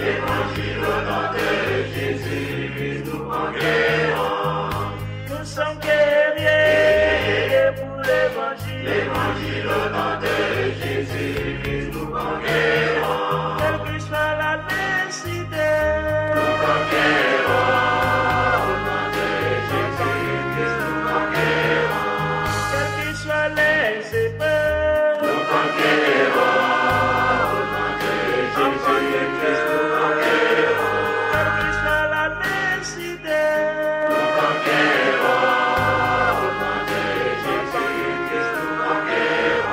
L'évangile au nom de Jésus, nous conquérons. Nous sommes guerriers pour l'évangile. L'évangile au nom de Jésus, nous conquérons. Quelle que soit la décidée, nous conquérons. Au nom de Jésus, nous conquérons. Quelles que soient les épreuves, nous conquérons. Au nom de Jésus, nous conquérons. Quelle que soit la décidée, nous conquérons. Au nom de Jésus, nous conquérons.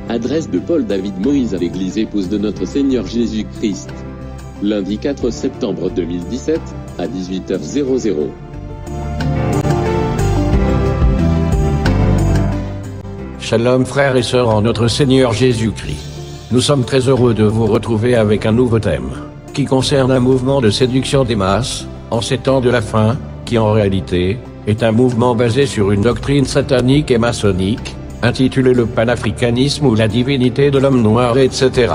Adresse de Paul David Moïse à l'église épouse de notre Seigneur Jésus-Christ. Lundi 4 septembre 2017, à 18h00. Shalom frères et sœurs en notre Seigneur Jésus-Christ. Nous sommes très heureux de vous retrouver avec un nouveau thème, qui concerne un mouvement de séduction des masses, en ces temps de la fin, qui en réalité, est un mouvement basé sur une doctrine satanique et maçonnique, intitulé le panafricanisme ou la divinité de l'homme noir, etc.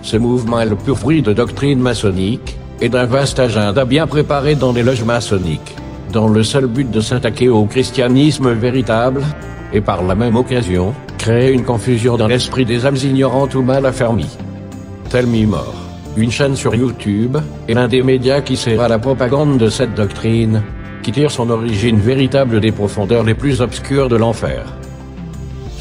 Ce mouvement est le pur fruit de doctrines maçonniques, et d'un vaste agenda bien préparé dans les loges maçonniques, dans le seul but de s'attaquer au christianisme véritable, et par la même occasion, créer une confusion dans l'esprit des âmes ignorantes ou mal affermies. Tell Me More, une chaîne sur YouTube, est l'un des médias qui sert à la propagande de cette doctrine, qui tire son origine véritable des profondeurs les plus obscures de l'enfer.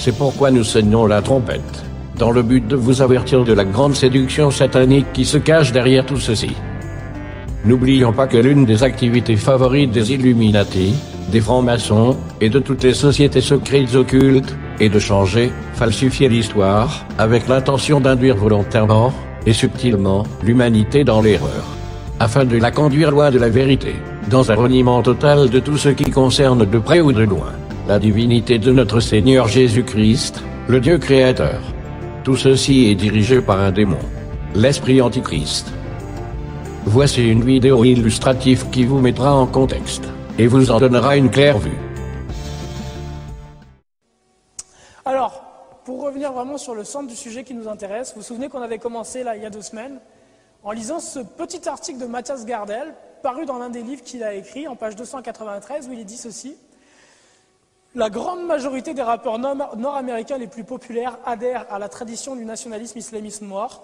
C'est pourquoi nous sonnons la trompette, dans le but de vous avertir de la grande séduction satanique qui se cache derrière tout ceci. N'oublions pas que l'une des activités favorites des Illuminati, des francs-maçons, et de toutes les sociétés secrètes occultes, est de changer, falsifier l'histoire, avec l'intention d'induire volontairement, et subtilement, l'humanité dans l'erreur, afin de la conduire loin de la vérité, dans un reniement total de tout ce qui concerne de près ou de loin la divinité de notre Seigneur Jésus-Christ, le Dieu créateur. Tout ceci est dirigé par un démon, l'esprit antichrist. Voici une vidéo illustrative qui vous mettra en contexte, et vous en donnera une claire vue. Alors, pour revenir vraiment sur le centre du sujet qui nous intéresse, vous vous souvenez qu'on avait commencé là il y a 2 semaines, en lisant ce petit article de Matthias Gardel, paru dans l'un des livres qu'il a écrit, en page 293, où il est dit ceci. La grande majorité des rappeurs nord-américains les plus populaires adhèrent à la tradition du nationalisme islamiste noir,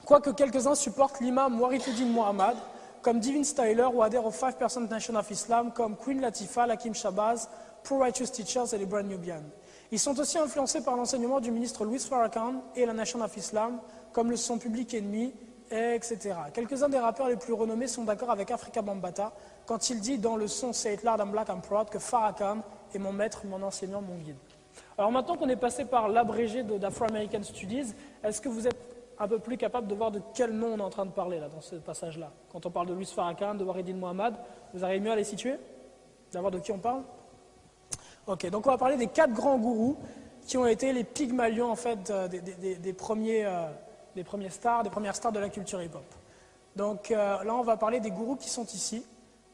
quoique quelques-uns supportent l'imam Warithuddin Muhammad, comme Devin Styler ou adhèrent au 5% Nation of Islam comme Queen Latifah, Lakim Shabazz, Pro-Righteous Teachers et les Brand Nubian. Ils sont aussi influencés par l'enseignement du ministre Louis Farrakhan et la Nation of Islam, comme le son Public Enemy, etc. Quelques-uns des rappeurs les plus renommés sont d'accord avec Afrika Bambaataa quand il dit dans le son Say It Loud, I'm Black, I'm Proud que Farrakhan est mon maître, mon enseignant, mon guide. Alors maintenant qu'on est passé par l'abrégé d'Afro-American Studies, est-ce que vous êtes un peu plus capable de voir de quel nom on est en train de parler là, dans ce passage-là? Quand on parle de Louis Farrakhan, de Wahidine Mohamed, vous arrivez mieux à les situer? D'avoir de qui on parle? Ok, donc on va parler des 4 grands gourous qui ont été les Pygmalions en fait des premières stars de la culture hip-hop. Donc là on va parler des gourous qui sont ici,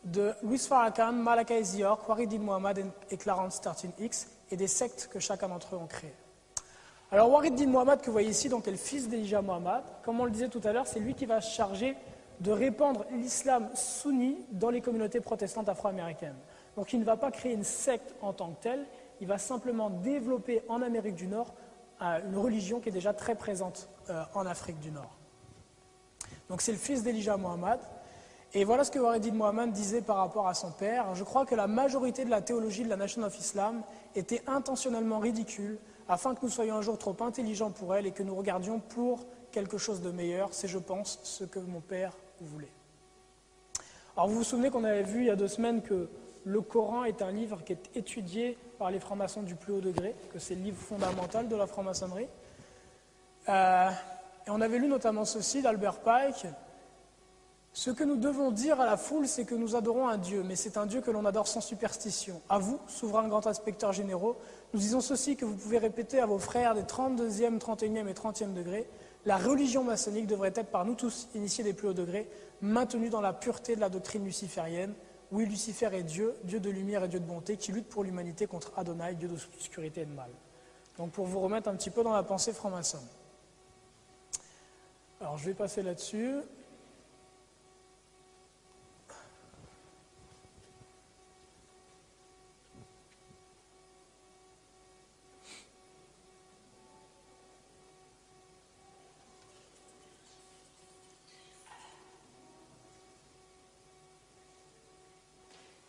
de Louis Farrakhan, Malachi Z. York, Wahidine Mohamed et Clarence 13X, et des sectes que chacun d'entre eux ont créées. Alors Wahidine Mohamed que vous voyez ici donc, est le fils d'Elijah Muhammad. Comme on le disait tout à l'heure, c'est lui qui va se charger de répandre l'islam sunni dans les communautés protestantes afro-américaines. Donc il ne va pas créer une secte en tant que telle, il va simplement développer en Amérique du Nord une religion qui est déjà très présente en Afrique du Nord. Donc c'est le fils d'Elijah Muhammad. Et voilà ce que Wahidine Mohamed disait par rapport à son père. Je crois que la majorité de la théologie de la Nation of Islam était intentionnellement ridicule afin que nous soyons un jour trop intelligents pour elle et que nous regardions pour quelque chose de meilleur. C'est, je pense, ce que mon père voulait. Alors vous vous souvenez qu'on avait vu il y a 2 semaines que le Coran est un livre qui est étudié par les francs-maçons du plus haut degré, que c'est le livre fondamental de la franc-maçonnerie. Et on avait lu notamment ceci d'Albert Pike. Ce que nous devons dire à la foule, c'est que nous adorons un Dieu, mais c'est un Dieu que l'on adore sans superstition. À vous, souverains grands inspecteurs généraux, nous disons ceci que vous pouvez répéter à vos frères des 32e, 31e et 30e degrés. La religion maçonnique devrait être par nous tous, initiés des plus hauts degrés, maintenue dans la pureté de la doctrine luciférienne. Oui, Lucifer est Dieu, Dieu de lumière et Dieu de bonté, qui lutte pour l'humanité contre Adonai, Dieu d'obscurité et de mal. Donc pour vous remettre un petit peu dans la pensée franc-maçonne. Alors je vais passer là-dessus.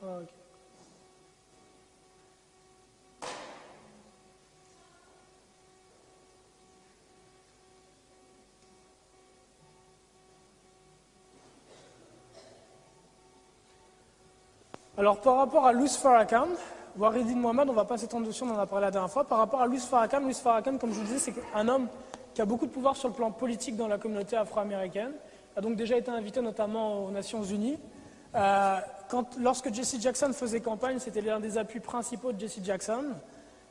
Okay. Alors par rapport à Louis Farrakhan, Wahidine Mohamed, on ne va pas s'étendre dessus, on en a parlé la dernière fois. Par rapport à Louis Farrakhan, comme je vous disais, c'est un homme qui a beaucoup de pouvoir sur le plan politique dans la communauté afro-américaine. Il a donc déjà été invité notamment aux Nations Unies. Lorsque Jesse Jackson faisait campagne, c'était l'un des appuis principaux de Jesse Jackson.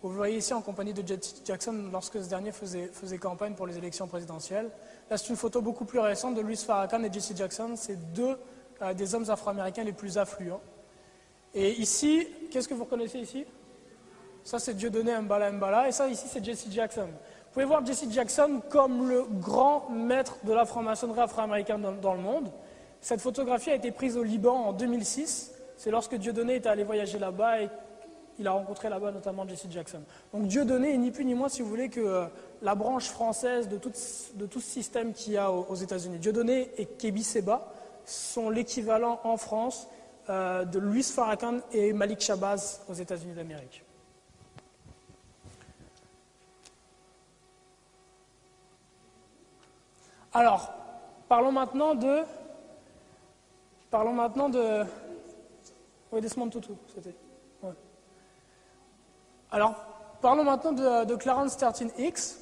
Vous le voyez ici en compagnie de Jesse Jackson lorsque ce dernier faisait campagne pour les élections présidentielles. Là, c'est une photo beaucoup plus récente de Louis Farrakhan et Jesse Jackson. C'est 2 des hommes afro-américains les plus affluents. Et ici, qu'est-ce que vous reconnaissez ici? Ça, c'est Dieudonné Mbala Mbala. Et ça, ici, c'est Jesse Jackson. Vous pouvez voir Jesse Jackson comme le grand maître de la franc-maçonnerie afro-américaine dans le monde. Cette photographie a été prise au Liban en 2006. C'est lorsque Dieudonné était allé voyager là-bas et il a rencontré là-bas notamment Jesse Jackson. Donc Dieudonné est ni plus ni moins, si vous voulez, que la branche française de tout ce système qu'il y a aux États-Unis. Dieudonné et Kébi Seba sont l'équivalent en France de Louis Farrakhan et Malik Shabazz aux États-Unis d'Amérique. Alors, parlons maintenant de... Oui, Desmond Tutu, c'était. Ouais. Alors, parlons maintenant de Clarence 13X.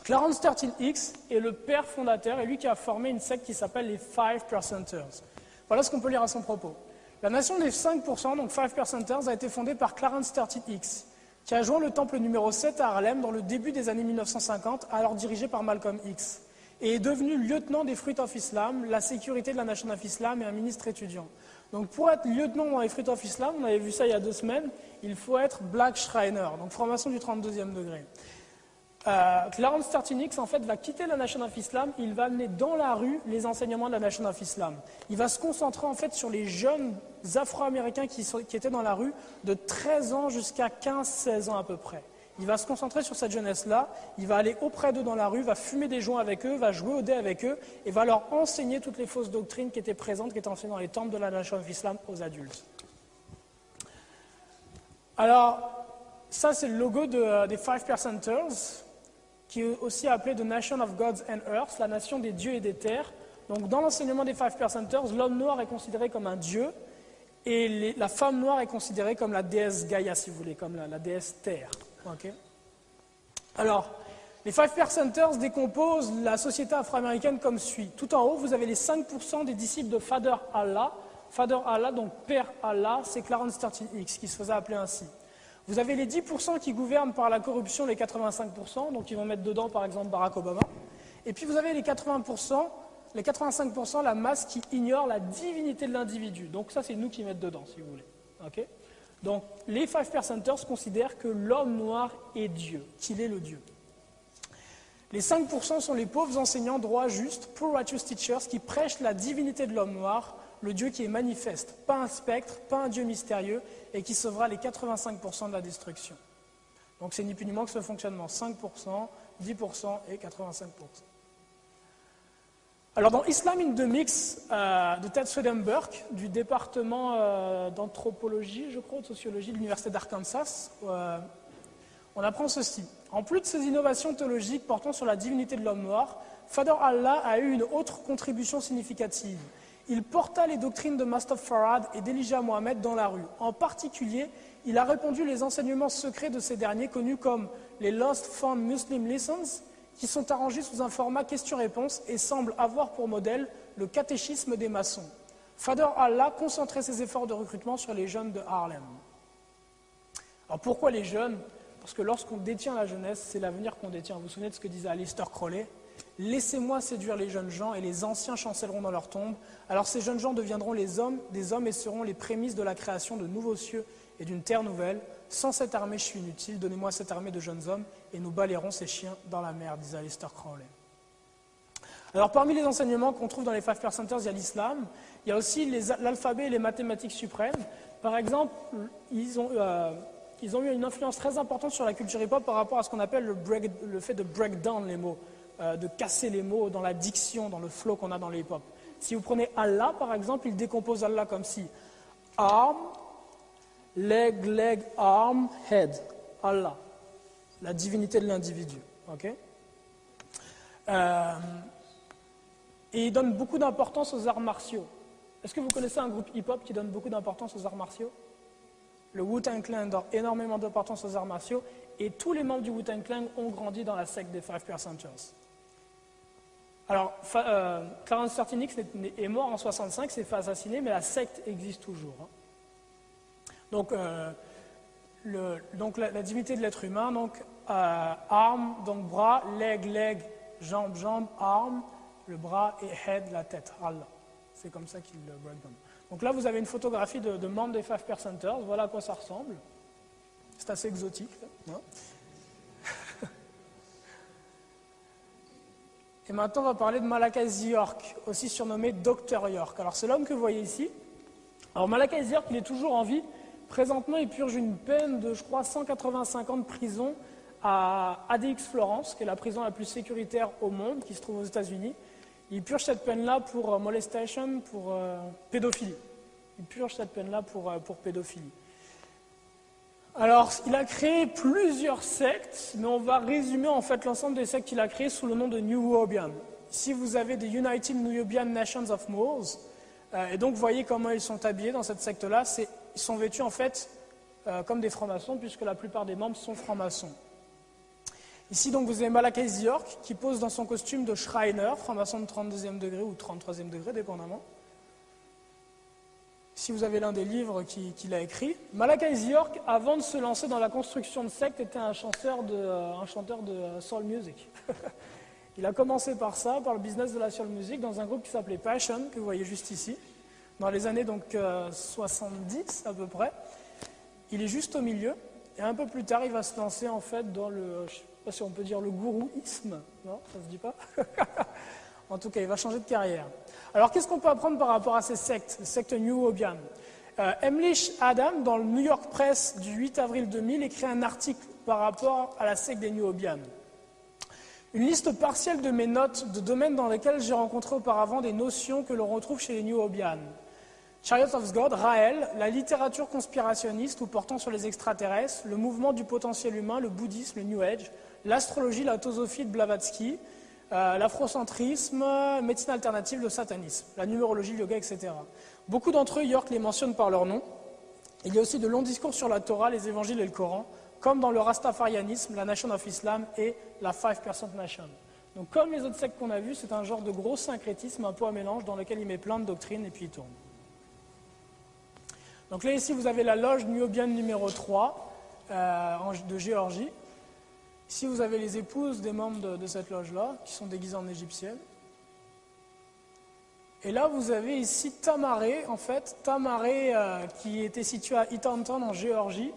Clarence 13X est le père fondateur et lui qui a formé une secte qui s'appelle les 5%ers. Voilà ce qu'on peut lire à son propos. La nation des 5%, donc 5%ers, a été fondée par Clarence 13X, qui a joint le temple numéro 7 à Harlem dans le début des années 1950, alors dirigé par Malcolm X, et est devenu lieutenant des Fruit of Islam, la sécurité de la Nation of Islam et un ministre étudiant. Donc pour être lieutenant dans les Fruit of Islam, on avait vu ça il y a 2 semaines, il faut être Black Shriner, donc franc-maçon du 32e degré. Clarence 13X en fait va quitter la Nation of Islam, il va amener dans la rue les enseignements de la Nation of Islam. Il va se concentrer en fait sur les jeunes afro-américains qui étaient dans la rue de 13 ans jusqu'à 15-16 ans à peu près. Il va se concentrer sur cette jeunesse-là, il va aller auprès d'eux dans la rue, va fumer des joints avec eux, va jouer au dé avec eux, et va leur enseigner toutes les fausses doctrines qui étaient présentes, qui étaient enseignées dans les temples de la Nation of Islam aux adultes. Alors, ça c'est le logo des Five Percenters, qui est aussi appelé The Nation of Gods and Earth, la nation des dieux et des terres. Donc dans l'enseignement des Five Percenters, l'homme noir est considéré comme un dieu, et la femme noire est considérée comme la déesse Gaïa, si vous voulez, comme la déesse terre. Okay. Alors, les Five Percenters décomposent la société afro-américaine comme suit. Tout en haut, vous avez les 5% des disciples de Father Allah. Father Allah, donc Père Allah, c'est Clarence 13X, qui se faisait appeler ainsi. Vous avez les 10% qui gouvernent par la corruption, les 85%, donc ils vont mettre dedans par exemple Barack Obama. Et puis vous avez les 80%, les 85%, la masse qui ignore la divinité de l'individu. Donc ça, c'est nous qui mettons dedans, si vous voulez. Okay. Donc les Five Percenters considèrent que l'homme noir est Dieu, qu'il est le Dieu. Les 5% sont les pauvres enseignants droits justes, poor righteous teachers, qui prêchent la divinité de l'homme noir, le Dieu qui est manifeste, pas un spectre, pas un Dieu mystérieux, et qui sauvera les 85% de la destruction. Donc c'est ni plus ni moins que ce fonctionnement, 5%, 10% et 85%. Alors dans Islam in the Mix de Ted Swedenborg, du département d'anthropologie, je crois, de sociologie de l'université d'Arkansas, on apprend ceci. En plus de ces innovations théologiques portant sur la divinité de l'homme noir, Father Allah a eu une autre contribution significative. Il porta les doctrines de Master Farad et d'Elijah Mohammed dans la rue. En particulier, il a répandu les enseignements secrets de ces derniers, connus comme les Lost Found Muslim Lessons, qui sont arrangés sous un format question-réponse et semblent avoir pour modèle le catéchisme des maçons. Father Allah concentrait ses efforts de recrutement sur les jeunes de Harlem. Alors pourquoi les jeunes? Parce que lorsqu'on détient la jeunesse, c'est l'avenir qu'on détient. Vous vous souvenez de ce que disait Aleister Crowley? Laissez-moi séduire les jeunes gens et les anciens chancelleront dans leur tombe. Alors ces jeunes gens deviendront des hommes et seront les prémices de la création de nouveaux cieux et d'une terre nouvelle. Sans cette armée, je suis inutile. Donnez-moi cette armée de jeunes hommes et nous balayerons ces chiens dans la mer, disait Aleister Crowley. Alors parmi les enseignements qu'on trouve dans les Five Percenters, il y a l'islam. Il y a aussi l'alphabet et les mathématiques suprêmes. Par exemple, ils ont eu une influence très importante sur la culture hip-hop par rapport à ce qu'on appelle le fait de break down les mots. De casser les mots dans la diction, dans le flow qu'on a dans le hip-hop. Si vous prenez Allah, par exemple, il décompose Allah comme si arm, leg, arm, head. Allah, la divinité de l'individu. Okay? Et il donne beaucoup d'importance aux arts martiaux. Est-ce que vous connaissez un groupe hip-hop qui donne beaucoup d'importance aux arts martiaux? Le Wu-Tang Clan donne énormément d'importance aux arts martiaux et tous les membres du Wu-Tang Clan ont grandi dans la secte des Five Percenters. Alors, Clarence 13X est mort en 65, s'est fait assassiner, mais la secte existe toujours. Donc, la divinité de l'être humain, donc arm, donc bras, leg, jambe, arm, le bras et head, la tête, Allah. C'est comme ça qu'il le break down. Donc là, vous avez une photographie de membres des Five Percenters, voilà à quoi ça ressemble. C'est assez exotique. Hein. Et maintenant, on va parler de Malachi York, aussi surnommé Dr York. Alors, c'est l'homme que vous voyez ici. Alors, Malachi York, il est toujours en vie. Présentement, il purge une peine de, je crois, 185 ans de prison à ADX Florence, qui est la prison la plus sécuritaire au monde, qui se trouve aux États-Unis. Il purge cette peine-là pour molestation, pour pédophilie. Il purge cette peine-là pour pédophilie. Alors, il a créé plusieurs sectes, mais on va résumer en fait l'ensemble des sectes qu'il a créées sous le nom de New Nubian. Ici, vous avez des United Nubian Nations of Moors, et donc vous voyez comment ils sont habillés dans cette secte-là. Ils sont vêtus en fait comme des francs-maçons, puisque la plupart des membres sont francs-maçons. Ici, donc, vous avez Malachi York qui pose dans son costume de Shriner, franc-maçon de 32e degré ou 33e degré, dépendamment. Si vous avez l'un des livres qu'il a écrit. Malachi York, avant de se lancer dans la construction de secte, était un chanteur de soul music. Il a commencé par ça, par le business de la soul music, dans un groupe qui s'appelait Passion, que vous voyez juste ici, dans les années donc 70 à peu près. Il est juste au milieu, et un peu plus tard, il va se lancer en fait dans le, je ne sais pas si on peut dire le gourouisme, non, ça se dit pas. En tout cas, il va changer de carrière. Alors, qu'est-ce qu'on peut apprendre par rapport à ces sectes, les sectes New Nubian? Emlich Adam, dans le New York Press du 8 avril 2000, écrit un article par rapport à la secte des New Hobians. Une liste partielle de mes notes de domaines dans lesquels j'ai rencontré auparavant des notions que l'on retrouve chez les New Hobians. Chariots of God, Raël, la littérature conspirationniste ou portant sur les extraterrestres, le mouvement du potentiel humain, le bouddhisme, le New Age, l'astrologie, la théosophie de Blavatsky, l'afrocentrisme, médecine alternative, le satanisme, la numérologie, le yoga, etc. Beaucoup d'entre eux, York les mentionne par leur nom. Il y a aussi de longs discours sur la Torah, les évangiles et le Coran, comme dans le rastafarianisme, la Nation of Islam et la 5% Nation. Donc comme les autres sectes qu'on a vues, c'est un genre de gros syncrétisme, un peu un mélange, dans lequel il met plein de doctrines et puis il tourne. Donc là, ici, vous avez la loge New Hobian numéro 3 de Géorgie. Ici, vous avez les épouses des membres de cette loge-là, qui sont déguisées en égyptiennes. Et là, vous avez ici Tamaré, en fait. Tamaré, qui était situé à Eatonton, en Géorgie,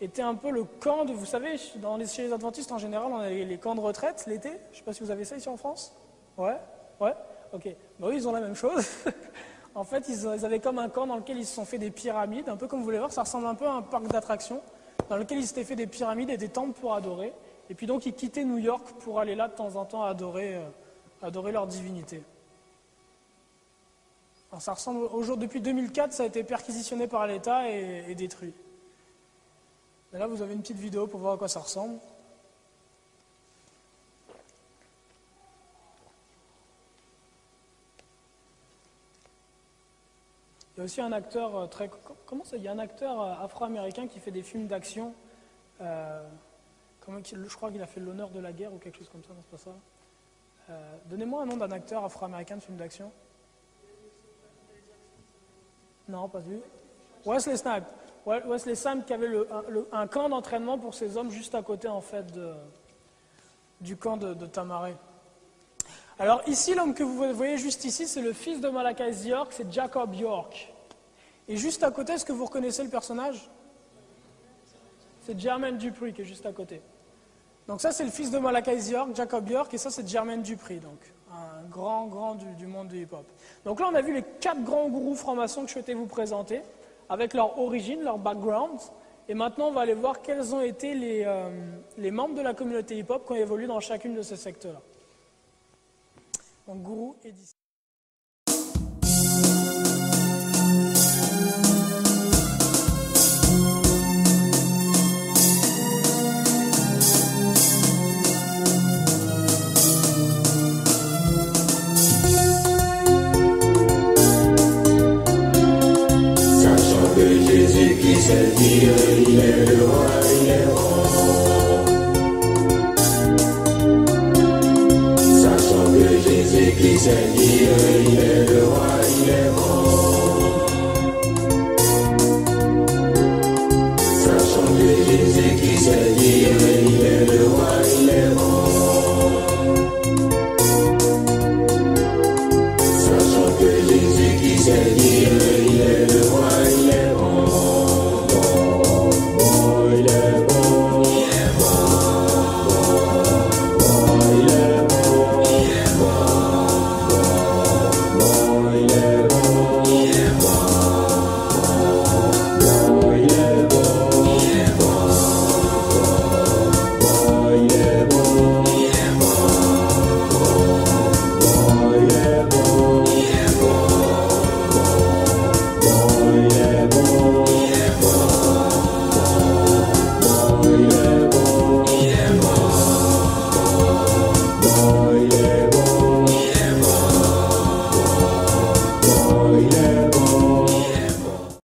était un peu le camp de... Vous savez, chez les adventistes, en général, on a les camps de retraite l'été. Je ne sais pas si vous avez ça ici en France. Ouais. Ok. Bah oui, ils ont la même chose. En fait, ils avaient comme un camp dans lequel ils se sont fait des pyramides, un peu comme vous voulez voir, ça ressemble un peu à un parc d'attractions, dans lequel ils s'étaient fait des pyramides et des temples pour adorer. Et puis donc, ils quittaient New York pour aller là de temps en temps adorer leur divinité. Alors, ça ressemble, depuis 2004, ça a été perquisitionné par l'État et détruit. Et là, vous avez une petite vidéo pour voir à quoi ça ressemble. Il y a aussi un acteur comment ça? Il y a un acteur afro-américain qui fait des films d'action. Je crois qu'il a fait l'honneur de la guerre ou quelque chose comme ça, non, c'est pas ça. Donnez-moi un nom d'un acteur afro-américain de film d'action. Non, pas vu. Wesley Snipes. Wesley Snipes qui avait un camp d'entraînement pour ces hommes juste à côté en fait du camp de Tamaré. Alors ici, l'homme que vous voyez juste ici, c'est le fils de Malachi York, c'est Jacob York. Et juste à côté, est-ce que vous reconnaissez le personnage? C'est Jermaine Dupri qui est juste à côté. Donc ça, c'est le fils de Malachi York, Jacob York, et ça, c'est Jermaine Dupri, donc un grand du monde du hip-hop. Donc là, on a vu les 4 grands gourous francs-maçons que je souhaitais vous présenter, avec leur origine, leur background. Et maintenant, on va aller voir quels ont été les membres de la communauté hip-hop qui ont évolué dans chacune de ces sectes-là. Donc, gourou et disciple. Sachant que Jésus qui c'est Dieu, il est le roi, il est bon. Jésus-Christ est Dieu, il est le roi, il est bon.